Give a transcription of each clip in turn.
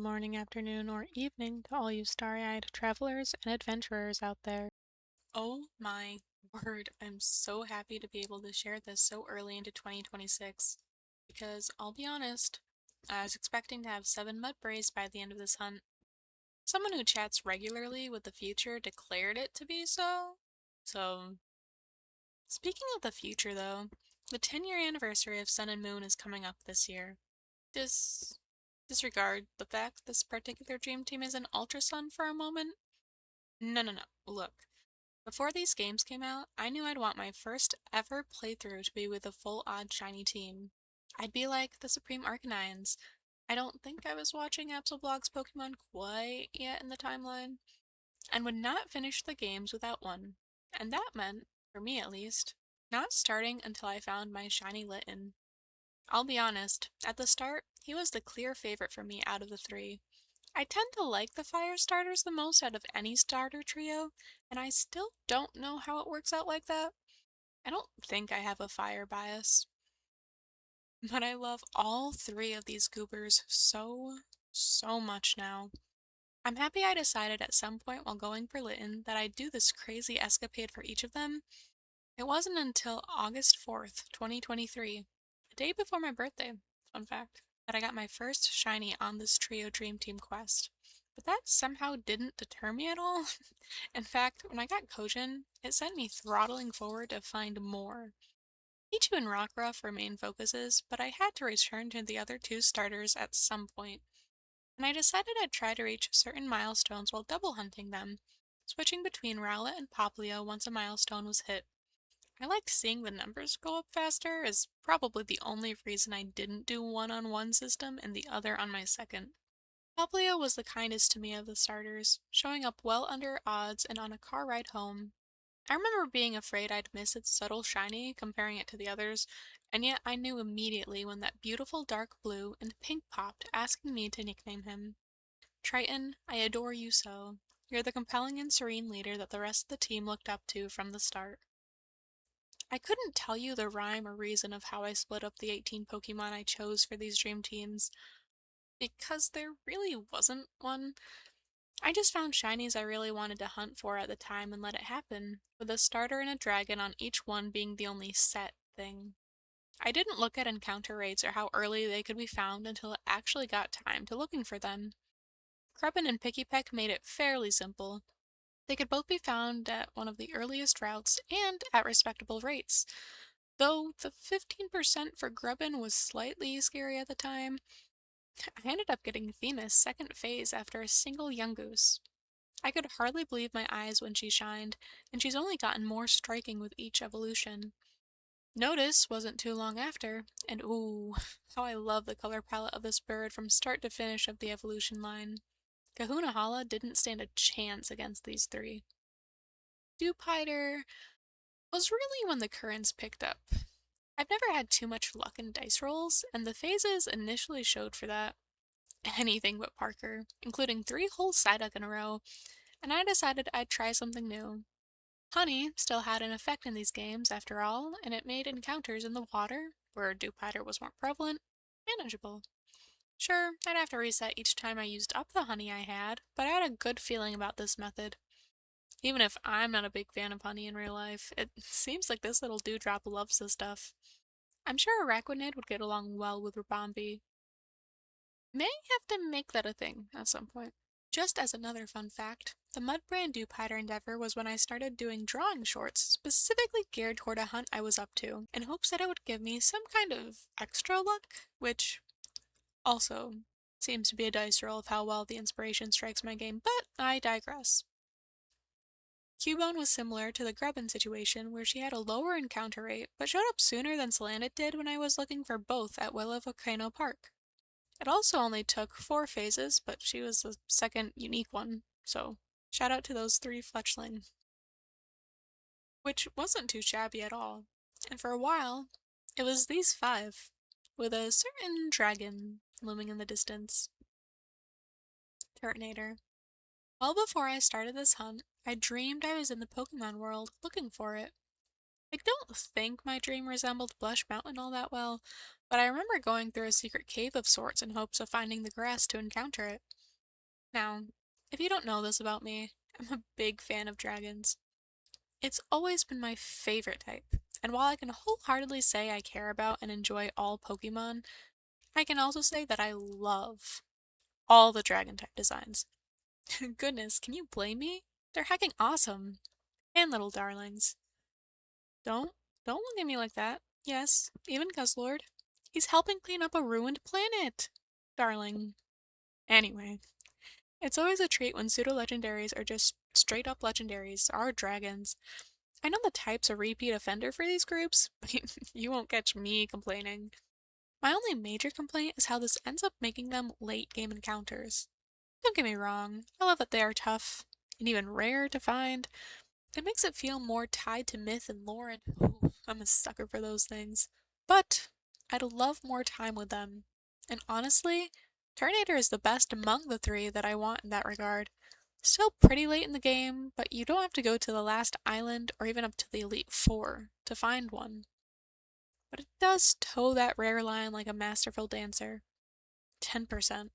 morning, afternoon, or evening to all you starry-eyed travelers and adventurers out there. Oh my word, I'm so happy to be able to share this so early into 2026 because I'll be honest, I was expecting to have 7 mud brays by the end of this hunt. Someone who chats regularly with the future declared it to be so. So, speaking of the future though, the 10-year anniversary of Sun and Moon is coming up this year. Dis Disregard the fact this particular dream team is an Ultra Sun for a moment. No, no, no. Look, before these games came out, I knew I'd want my first ever playthrough to be with a full odd shiny team. I'd be like the Supreme Arcanines. I don't think I was watching Absolblog's Pokemon quite yet in the timeline, and would not finish the games without one. And that meant, for me at least, not starting until I found my shiny Litten. I'll be honest, at the start, he was the clear favorite for me out of the three. I tend to like the fire starters the most out of any starter trio, and I still don't know how it works out like that. I don't think I have a fire bias, but I love all three of these goobers so much now. I'm happy I decided at some point while going for Litten that I'd do this crazy escapade for each of them. It wasn't until August 4th, 2023, the day before my birthday, fun fact, that I got my first shiny on this trio Dream Team quest. But that somehow didn't deter me at all. In fact, when I got Kojin, it sent me throttling forward to find more. Pichu and Rockruff remain focuses, but I had to return to the other two starters at some point, and I decided I'd try to reach certain milestones while double hunting them, switching between Rowlet and Poplio once a milestone was hit. I liked seeing the numbers go up faster is probably the only reason I didn't do one on one system and the other on my second. Poplio was the kindest to me of the starters, showing up well under odds and on a car ride home. I remember being afraid I'd miss its subtle shiny comparing it to the others, and yet I knew immediately when that beautiful dark blue and pink popped asking me to nickname him. Triton, I adore you so. You're the compelling and serene leader that the rest of the team looked up to from the start. I couldn't tell you the rhyme or reason of how I split up the 18 Pokemon I chose for these dream teams, because there really wasn't one. I just found shinies I really wanted to hunt for at the time and let it happen, with a starter and a dragon on each one being the only set thing. I didn't look at encounter rates or how early they could be found until it actually got time to looking for them. Grubbin and Pikipek made it fairly simple. They could both be found at one of the earliest routes and at respectable rates, though the 15% for Grubbin was slightly scary at the time. I ended up getting Themis second phase after a single Yungoos. I could hardly believe my eyes when she shined, and she's only gotten more striking with each evolution. Notice wasn't too long after, and ooh, how I love the color palette of this bird from start to finish of the evolution line. Kahuna Hala didn't stand a chance against these three. Dewpider was really when the currents picked up. I've never had too much luck in dice rolls, and the phases initially showed for that. Anything but Parker, including 3 whole Psyduck in a row, and I decided I'd try something new. Honey still had an effect in these games, after all, and it made encounters in the water, where Dewpider was more prevalent, manageable. Sure, I'd have to reset each time I used up the honey I had, but I had a good feeling about this method. Even if I'm not a big fan of honey in real life, it seems like this little dewdrop loves the stuff. I'm sure Araquanid would get along well with Rabambi. May have to make that a thing at some point. Just as another fun fact, the Mudbrand Dewpider endeavor was when I started doing drawing shorts specifically geared toward a hunt I was up to, in hopes that it would give me some kind of extra luck, which also seems to be a dice roll of how well the inspiration strikes my game, but I digress. Cubone was similar to the Grubbin situation, where she had a lower encounter rate, but showed up sooner than Salandit did when I was looking for both at Willow Volcano Park. It also only took 4 phases, but she was the second unique one, so shout out to those 3 fletchling. Which wasn't too shabby at all. And for a while, it was these 5, with a certain dragon looming in the distance. Turtonator. Well before I started this hunt, I dreamed I was in the Pokemon world looking for it. I don't think my dream resembled Blush Mountain all that well, but I remember going through a secret cave of sorts in hopes of finding the grass to encounter it. Now, if you don't know this about me, I'm a big fan of dragons. It's always been my favorite type, and while I can wholeheartedly say I care about and enjoy all Pokemon, I can also say that I love all the dragon type designs. Goodness, can you blame me? They're hecking awesome. And little darlings. Don't, don't look at me like that. Yes, even Guzzlord. He's helping clean up a ruined planet. Darling. Anyway, it's always a treat when pseudo-legendaries are just straight up legendaries, are dragons. I know the type's a repeat offender for these groups, but you won't catch me complaining. My only major complaint is how this ends up making them late game encounters. Don't get me wrong, I love that they are tough, and even rare to find. It makes it feel more tied to myth and lore, and ooh, I'm a sucker for those things. But I'd love more time with them. And honestly, Turtonator is the best among the three that I want in that regard. Still pretty late in the game, but you don't have to go to the last island or even up to the Elite Four to find one. But it does toe that rare line like a masterful dancer. 10%.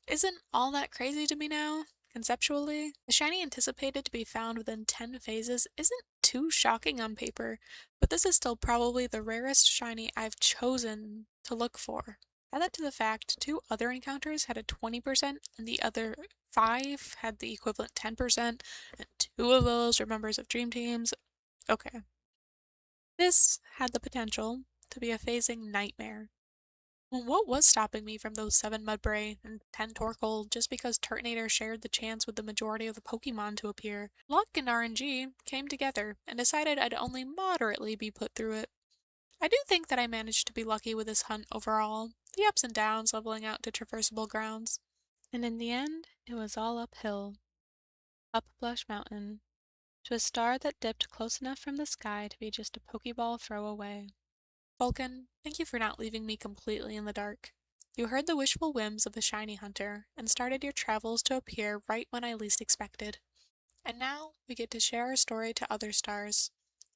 Isn't all that crazy to me now, conceptually? The shiny anticipated to be found within 10 phases isn't too shocking on paper, but this is still probably the rarest shiny I've chosen to look for. Add that to the fact two other encounters had a 20% and the other 5 had the equivalent 10%, and 2 of those were members of Dream Teams. Okay. This had the potential to be a phasing nightmare. Well, what was stopping me from those 7 Mudbray and 10 Torkoal just because Turtonator shared the chance with the majority of the Pokemon to appear? Luck and RNG came together and decided I'd only moderately be put through it. I do think that I managed to be lucky with this hunt overall, the ups and downs leveling out to traversable grounds. And in the end, it was all uphill. Up Blush Mountain, to a star that dipped close enough from the sky to be just a Pokeball throw away. Vulcan, thank you for not leaving me completely in the dark. You heard the wishful whims of a shiny hunter, and started your travels to appear right when I least expected. And now we get to share our story to other stars,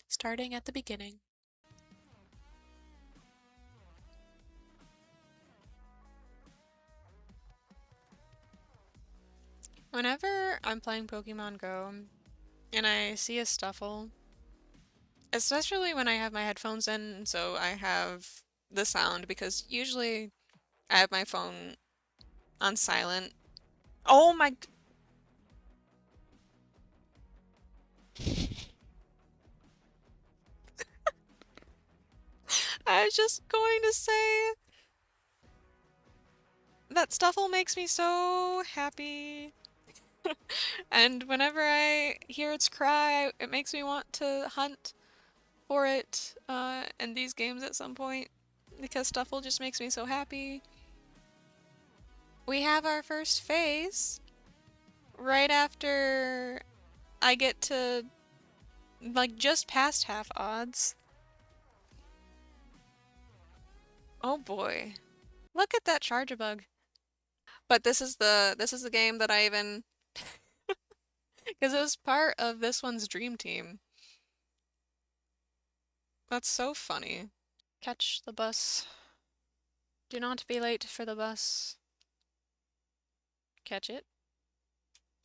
starting at the beginning. Whenever I'm playing Pokemon Go and I see a Stuffle, especially when I have my headphones in, so I have the sound because usually I have my phone on silent. Oh my. I was just going to say that Stuffle makes me so happy. And whenever I hear its cry, it makes me want to hunt for it in these games at some point because Stuffle just makes me so happy. We have our first phase right after I get to like just past half odds. Oh boy. Look at that Charjabug. But this is the game that I even because it was part of this one's dream team. That's so funny. Catch the bus. Do not be late for the bus. Catch it.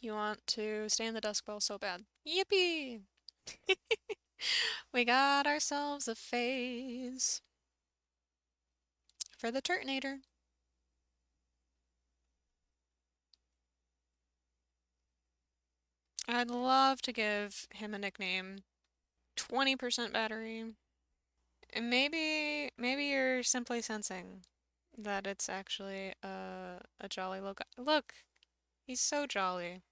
You want to stay in the Dusk Bowl so bad. Yippee! We got ourselves a phase for the Turtonator. I'd love to give him a nickname. 20% battery. And maybe you're simply sensing that it's actually a jolly look. Look, he's so jolly.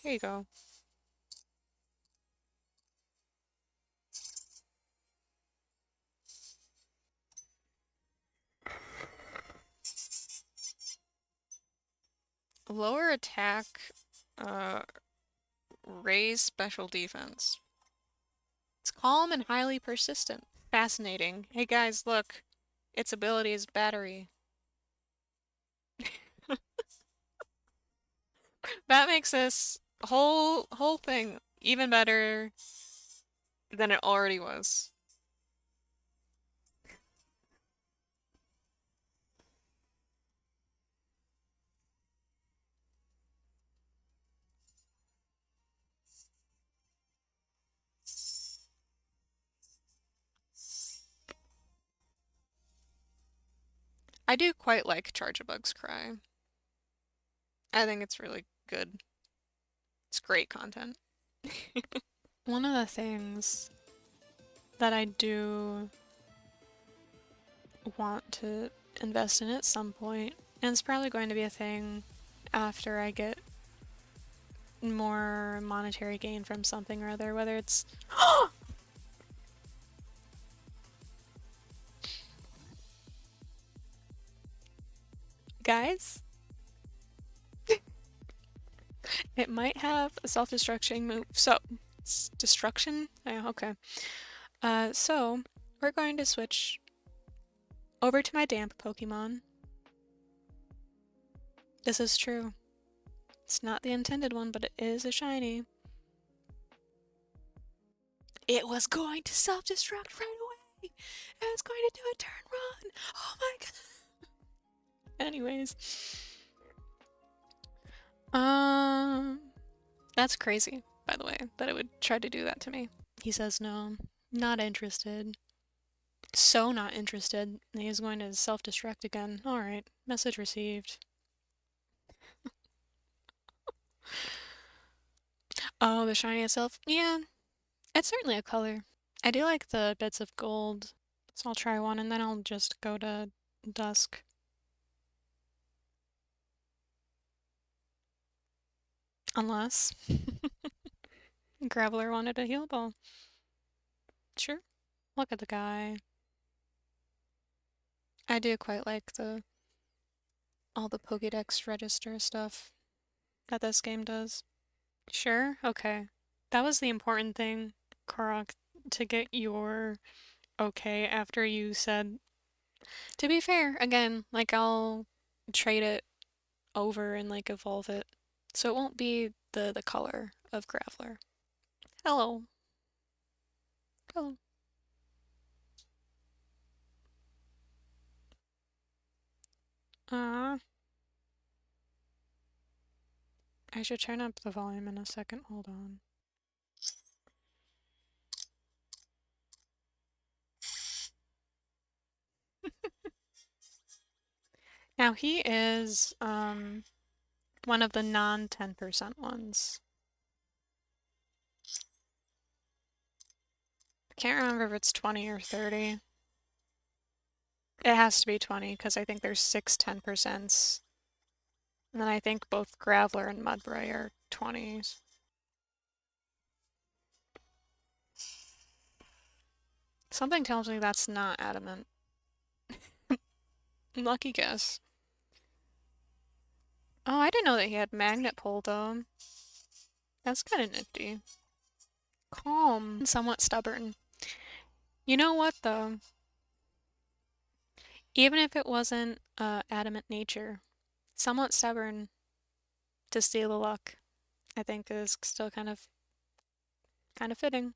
Here you go. Lower attack, uh, raise special defense. It's calm and highly persistent. Fascinating. Hey guys, look. Its ability is battery. That makes this whole thing even better than it already was. I do quite like Charge-a-Bug's Cry. I think it's really good. It's great content. One of the things that I do want to invest in at some point, and it's probably going to be a thing after I get more monetary gain from something or other, whether it's guys, it might have a self-destructing move. So, it's destruction? Yeah, okay. So we're going to switch over to my damp Pokemon. This is true. It's not the intended one, but it is a shiny. It was going to self-destruct right away. It was going to do a turn run. Oh my god. Anyways. That's crazy, by the way, that it would try to do that to me. He says no. Not interested. So not interested. He's going to self-destruct again. Alright. Message received. Oh, the shiny itself? Yeah, it's certainly a color. I do like the bits of gold, so I'll try one and then I'll just go to dusk. Unless Graveler wanted a heal ball. Sure. Look at the guy. I do quite like all the Pokédex register stuff that this game does. Sure, okay. That was the important thing, Korok, to get your okay after you said. To be fair, again, like I'll trade it over and like evolve it. So it won't be the color of Graveler. Hello. Hello. Uh, I should turn up the volume in a second. Hold on. Now he is one of the non 10% ones. I can't remember if it's 20 or 30. It has to be 20 because I think there's 6 10%s. And then I think both Graveler and Mudbray are 20s. Something tells me that's not adamant. Lucky guess. Oh, I didn't know that he had magnet pull though. That's kind of nifty. Calm. Somewhat stubborn. You know what though? Even if it wasn't adamant nature, somewhat stubborn to steal the luck, I think is still kind of fitting.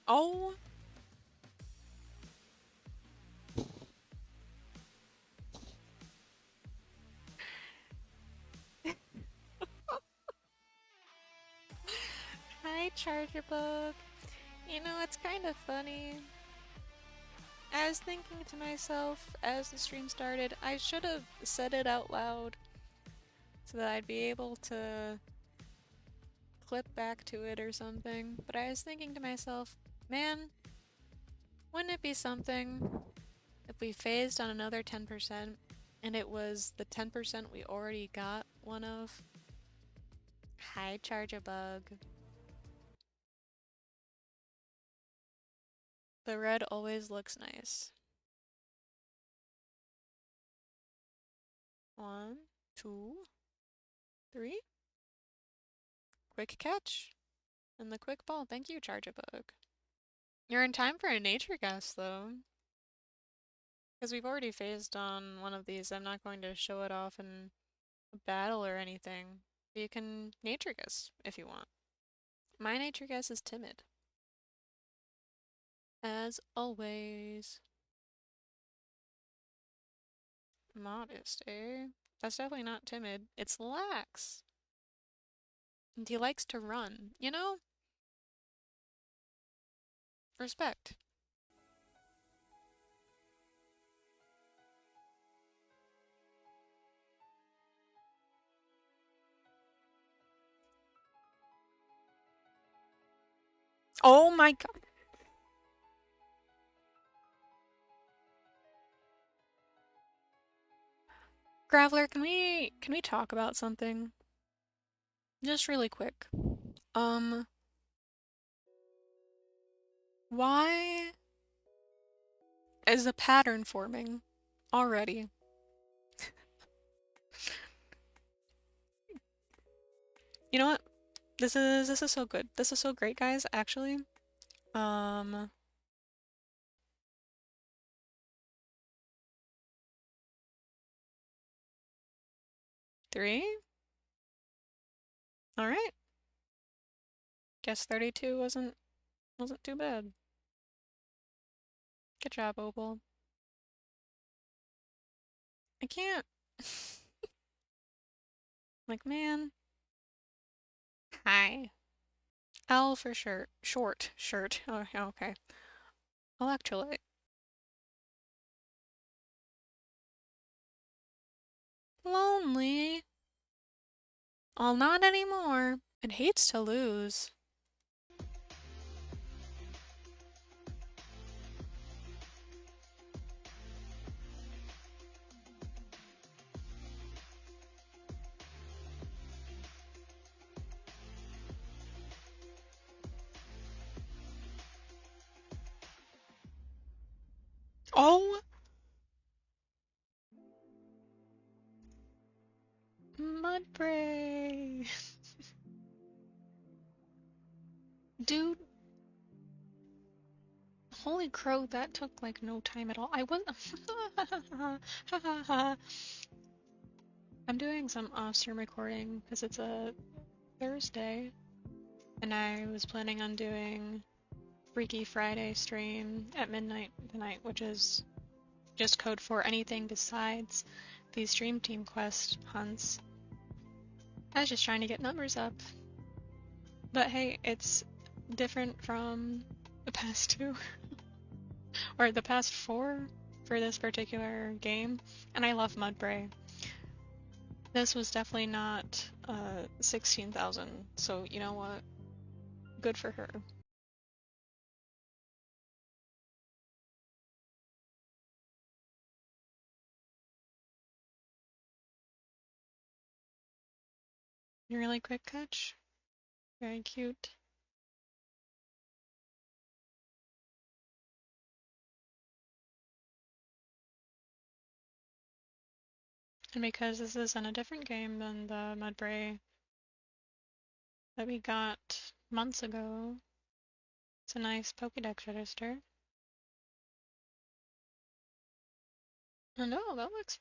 Oh, hi, Charger Bug. You know, it's kind of funny. I was thinking to myself as the stream started, I should have said it out loud so that I'd be able to clip back to it or something. But I was thinking to myself, man, wouldn't it be something if we phased on another 10% and it was the 10% we already got one of? Hi, Charger Bug. The red always looks nice. 1, 2, 3. Quick catch. And the quick ball. Thank you, Charjabug. You're in time for a nature guess, though. Because we've already phased on one of these. I'm not going to show it off in a battle or anything. You can nature guess if you want. My nature guess is timid. As always. Modest, eh? That's definitely not timid. It's lax. And he likes to run. You know? Respect. Oh my god. Graveler, can we talk about something? Just really quick. Why is a pattern forming already? You know what? This is so good. This is so great, guys, actually. Um 3? Alright. Guess 32 wasn't too bad. Good job, Opal. I can't. Like, man. Hi. L for shirt. Short shirt. Oh, yeah, okay. Electrolyte. Lonely. All not anymore. It hates to lose. Oh! Mudbray! Dude, holy crow, that took like no time at all. I was I'm doing some off-stream recording because it's a Thursday, and I was planning on doing Freaky Friday stream at midnight tonight, which is just code for anything besides these Dream Team quest hunts. I was just trying to get numbers up. But hey, it's different from the past two, or the past four for this particular game, and I love Mudbray. This was definitely not 16,000, so you know what? Good for her. Really quick catch. Very cute. And because this is in a different game than the Mudbray that we got months ago, it's a nice Pokédex register. And oh, that looks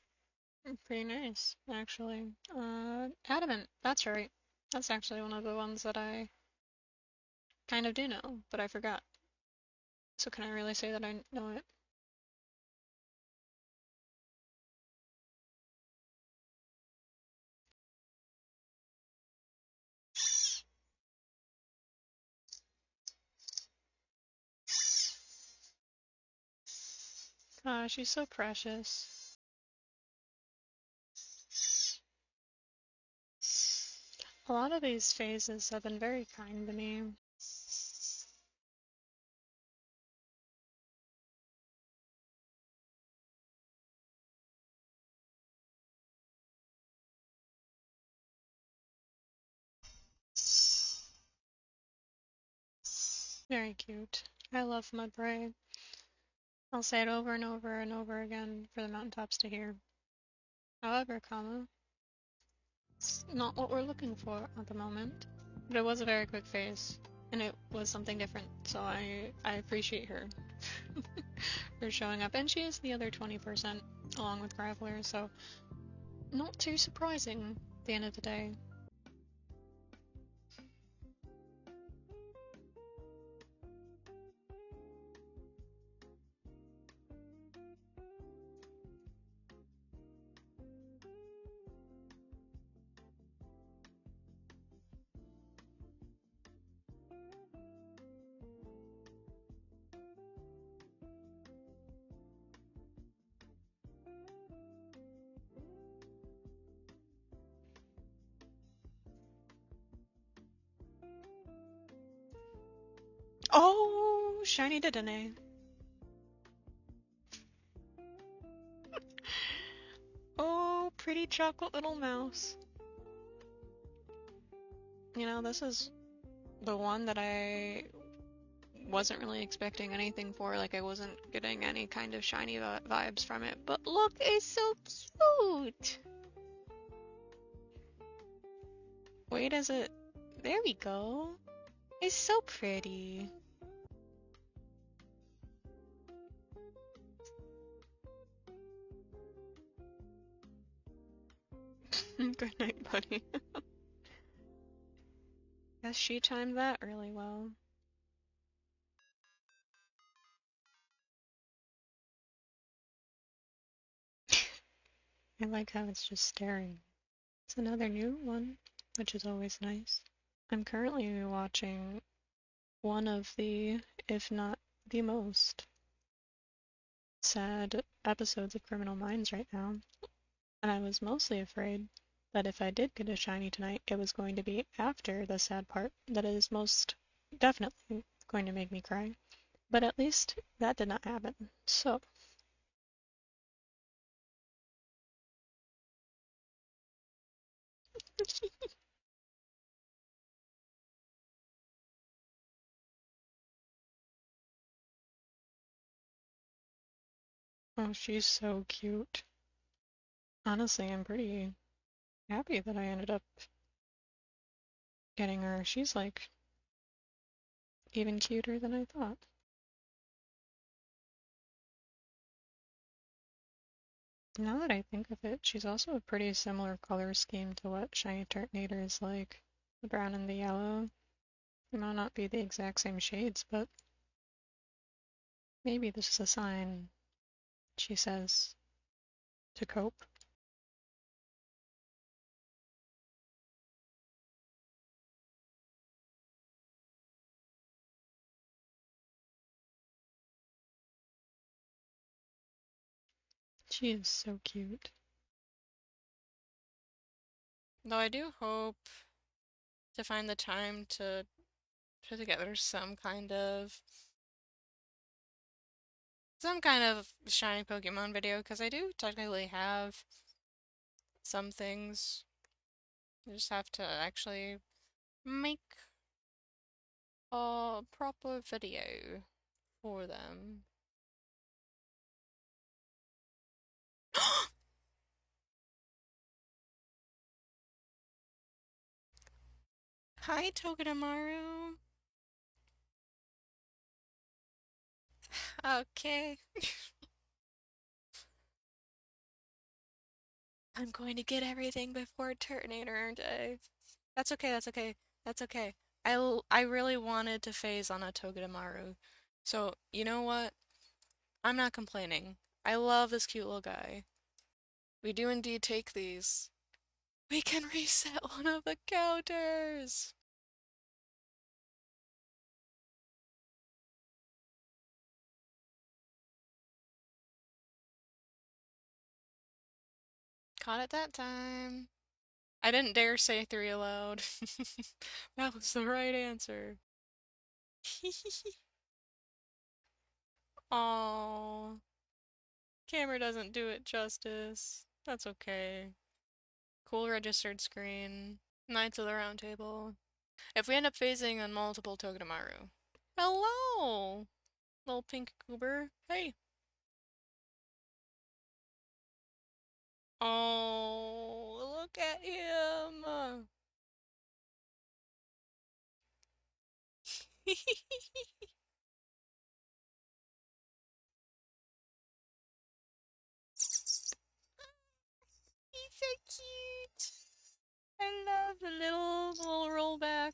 pretty nice, actually. Adamant, that's right. That's actually one of the ones that I kind of do know, but I forgot. So can I really say that I know it? Ah, she's so precious. A lot of these phases have been very kind to me. Very cute. I love Mudbray. I'll say it over and over and over again for the mountaintops to hear. However, comma, it's not what we're looking for at the moment. But it was a very quick phase, and it was something different, so I appreciate her for showing up. And she is the other 20% along with Graveler, so not too surprising at the end of the day. Oh, shiny Dedenne. Oh, pretty chocolate little mouse. You know, this is the one that I wasn't really expecting anything for. Like, I wasn't getting any kind of shiny vibes from it. But look, it's so cute! Wait, is it? There we go. It's so pretty. Good night, buddy. Guess she timed that really well. I like how it's just staring. It's another new one, which is always nice. I'm currently watching one of the, if not the most, sad episodes of Criminal Minds right now, and I was mostly afraid that if I did get a shiny tonight, it was going to be after the sad part that is most definitely going to make me cry. But at least that did not happen. So, oh, she's so cute. Honestly, I'm pretty happy that I ended up getting her. She's like even cuter than I thought. Now that I think of it, she's also a pretty similar color scheme to what Shiny Turtonator is like. The brown and the yellow. They might not be the exact same shades, but maybe this is a sign, she says, to cope. She is so cute. Though I do hope to find the time to put together some kind of shiny Pokemon video, because I do technically have some things. I just have to actually make a proper video for them. Hi, Togedemaru. Okay. I'm going to get everything before Turtonator Day. That's okay, that's okay, that's okay. I really wanted to phase on a Togedemaru. So, you know what? I'm not complaining. I love this cute little guy. We do indeed take these. We can reset one of the counters! Caught it that time. I didn't dare say 3 aloud. That was the right answer. Aww. Camera doesn't do it justice. That's okay. Cool registered screen. Knights of the Round Table. If we end up phasing on multiple Togedemaru. Hello! Little pink goober. Hey. Oh, look at him. He's so cute. I love the little rollback.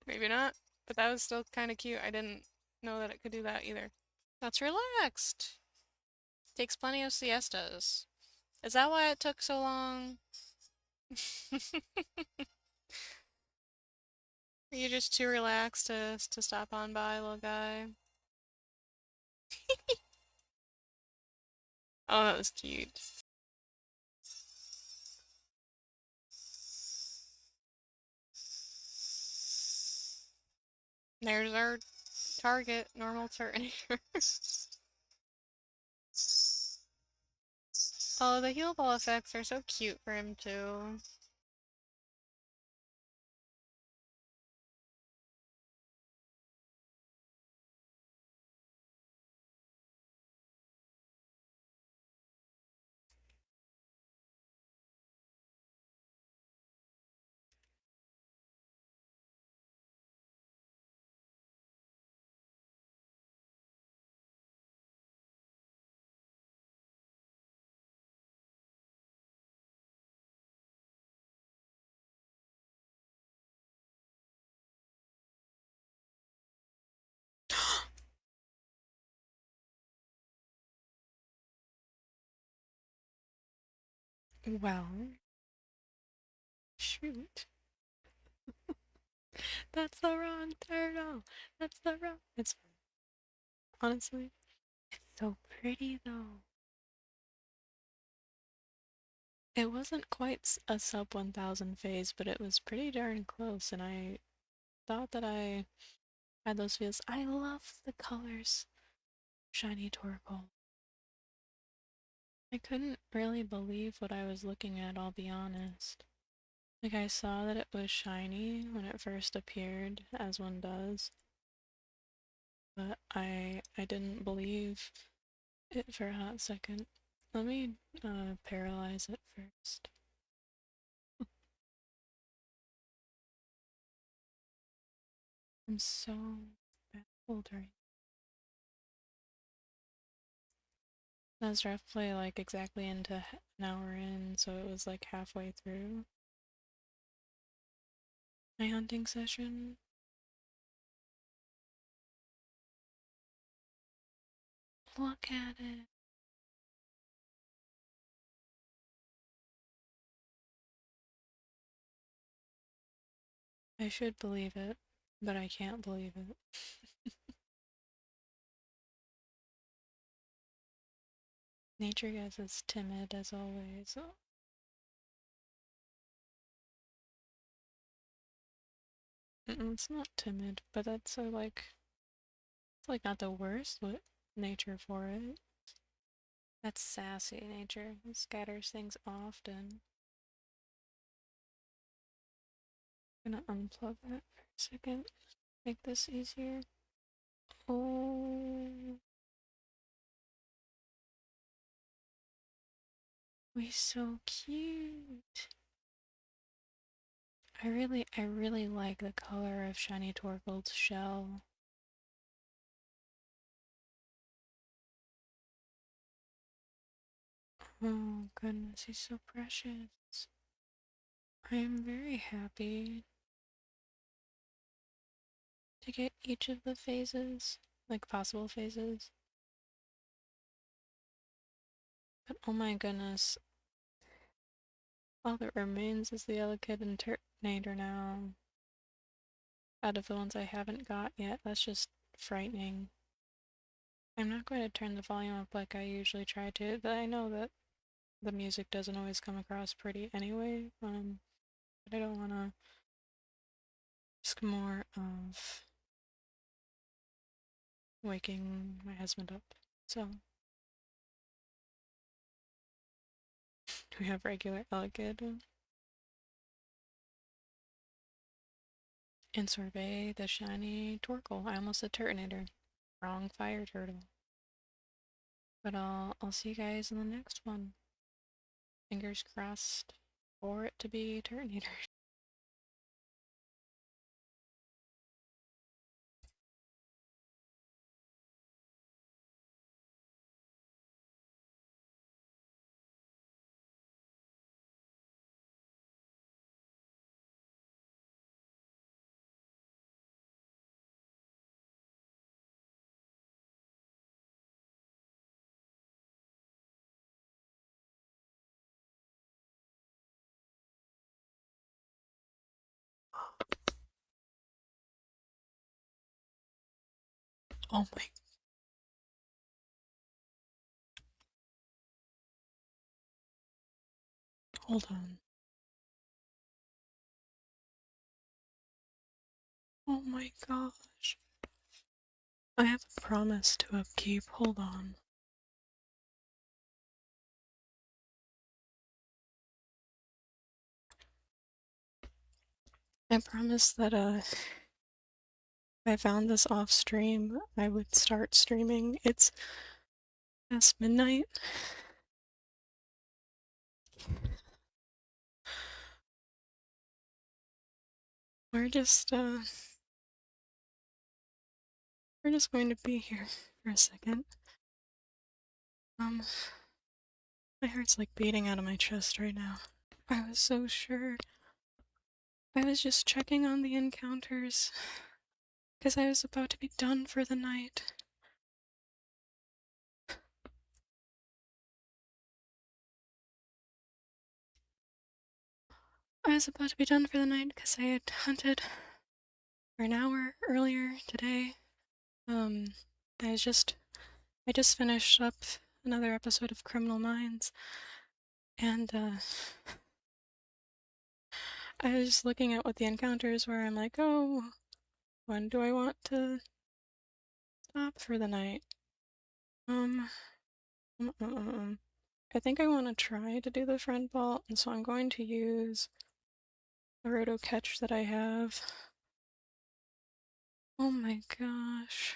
Maybe not, but that was still kind of cute. I didn't know that it could do that either. That's relaxed. Takes plenty of siestas. Is that why it took so long? Are you just too relaxed to stop on by, little guy? Oh, that was cute. There's our target, normal Turtonator. Oh, the heal ball effects are so cute for him too. Well, shoot. That's the wrong turtle. That's the wrong. It's honestly, it's so pretty though. It wasn't quite a sub 1000 phase, but it was pretty darn close, and I thought that I had those feels. I love the colors. Shiny Torkoal. I couldn't really believe what I was looking at, I'll be honest. Like, I saw that it was shiny when it first appeared, as one does, but I didn't believe it for a hot second. Let me paralyze it first. I'm so baffled right now. That was rough play like exactly into an hour in, so it was like halfway through my hunting session. Look at it. I should believe it, but I can't believe it. Nature Guys is timid as always. It's not timid, but that's so like it's like not the worst what nature for it. That's sassy nature. It scatters things often. I'm gonna unplug that for a second. Make this easier. Oh, he's so cute. I really like the color of Shiny Torkold's shell. Oh goodness, he's so precious. I am very happy to get each of the phases, like possible phases. But oh my goodness, all that remains is the Elekid and Turtonator now. Out of the ones I haven't got yet, that's just frightening. I'm not going to turn the volume up like I usually try to, but I know that the music doesn't always come across pretty anyway, but I don't want to risk more of waking my husband up. So, we have regular Elekid. and sorbet the shiny Torkoal. I almost said Turtonator. Wrong fire turtle. But I'll see you guys in the next one. Fingers crossed for it to be Turtonator. Oh my. Hold on. Oh my gosh. I have a promise to upkeep. Hold on. I promised that if I found this off stream, I would start streaming. It's past midnight. We're just we're just going to be here for a second. My heart's like beating out of my chest right now. I was so sure. I was just checking on the encounters because I was about to be done for the night. I was about to be done for the night because I had hunted for an hour earlier today. I just finished up another episode of Criminal Minds, and I was looking at what the encounters were. I'm like, oh, when do I want to stop for the night? Um, um, um, um, um. I think I want to try to do the friend vault, and so I'm going to use the roto catch that I have. Oh my gosh.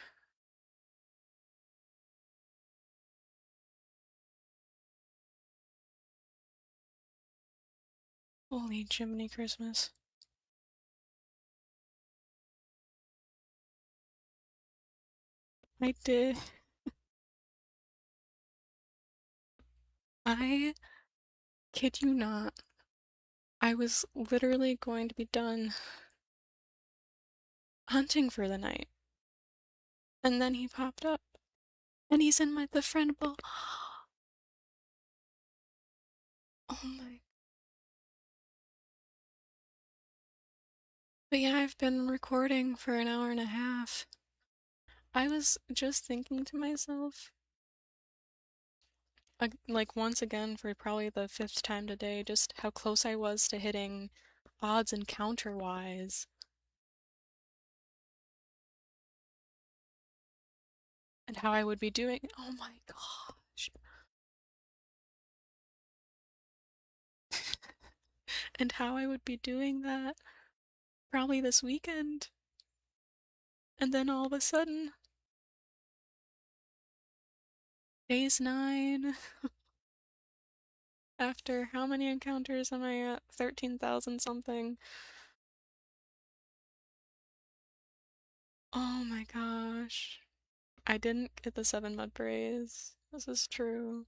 Holy Jiminy Christmas. I did. I kid you not. I was literally going to be done hunting for the night. And then he popped up. And he's in the friend vault. Oh my. But yeah, I've been recording for an hour and a half. I was just thinking to myself, like once again for probably the fifth time today, just how close I was to hitting odds encounter wise. And how I would be doing. Oh my gosh. And how I would be doing that probably this weekend. And then all of a sudden, phase 9. After how many encounters am I at? 13,000 something. Oh my gosh. I didn't get the 7 mud brays. This is true.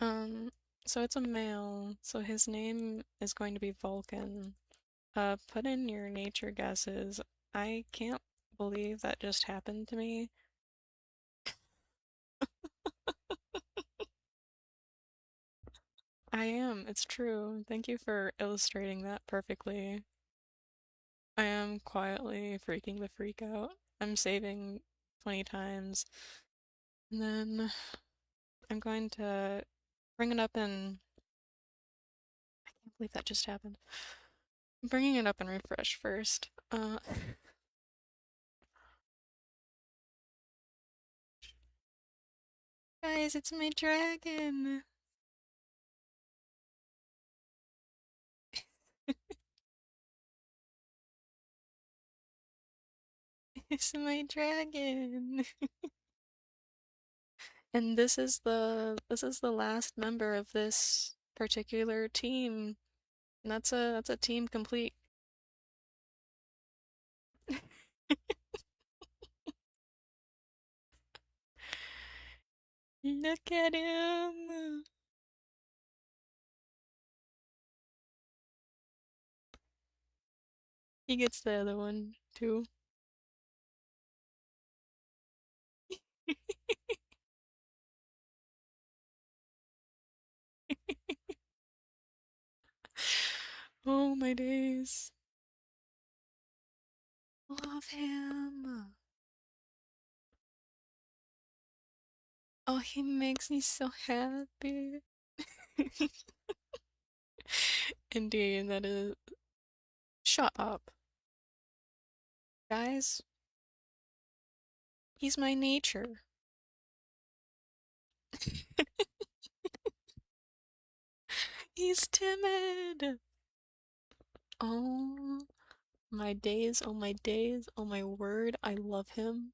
Um, so it's a male, so his name is going to be Vulcan. Put in your nature guesses. I can't believe that just happened to me. I am, it's true. Thank you for illustrating that perfectly. I am quietly freaking the freak out. I'm saving 20 times. And then I'm going to bring it up and I can't believe that just happened. I'm bringing it up and refresh first. Guys, it's my dragon. It's my dragon. And this is the last member of this particular team. And that's a team complete. Look at him. He gets the other one too. Oh my days. Love him. Oh, he makes me so happy. Indeed, that is. Shut up. Guys, he's my nature. He's timid. Oh my days, oh my days, oh my word, I love him.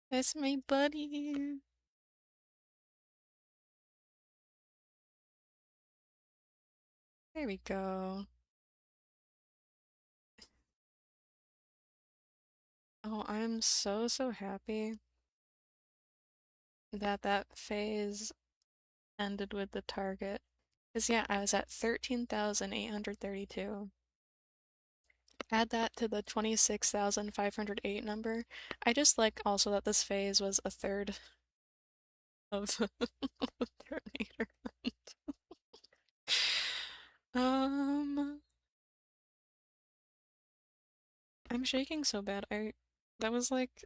That's my buddy. There we go. Oh, I'm so, so happy that that phase ended with the target. Because, yeah, I was at 13,832. Add that to the 26,508 number. I just like also that this phase was a third of the Terminator. Um, I'm shaking so bad. That was like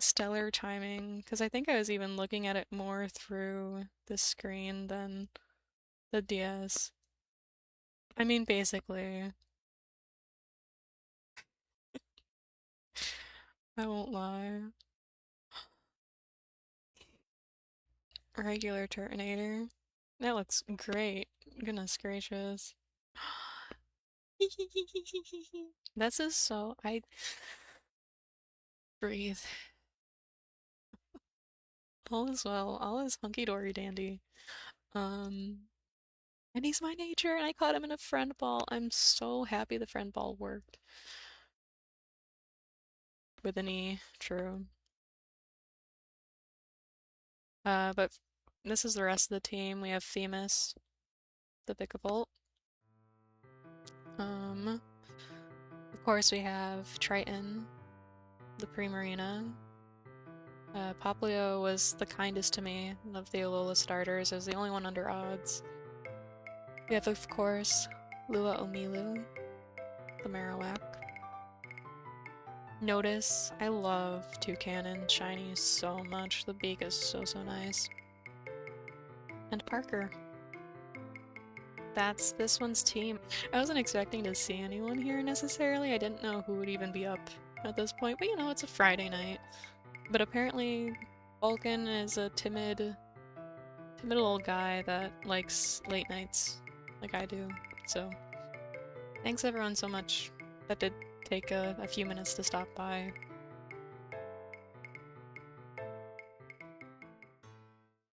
stellar timing because I think I was even looking at it more through the screen than the DS. I mean, basically, I won't lie. Regular Turtonator. That looks great. Goodness gracious. This is so. I breathe. All is well. All is hunky dory dandy. Um, and he's my nature, and I caught him in a friend ball. I'm so happy the friend ball worked. With an E, true. But this is the rest of the team. We have Themis, the Vikavolt. Of course we have Triton, the Primarina. Poplio was the kindest to me of the Alola starters. It was the only one under odds. We have, of course, Lua Omilu, the Marowak. Notice, I love Toucannon Shiny so much. The beak is so, so nice. And Parker. That's this one's team. I wasn't expecting to see anyone here necessarily. I didn't know who would even be up at this point, but you know, it's a Friday night. But apparently, Vulcan is a timid little guy that likes late nights, like I do. So, thanks everyone so much that did take a few minutes to stop by.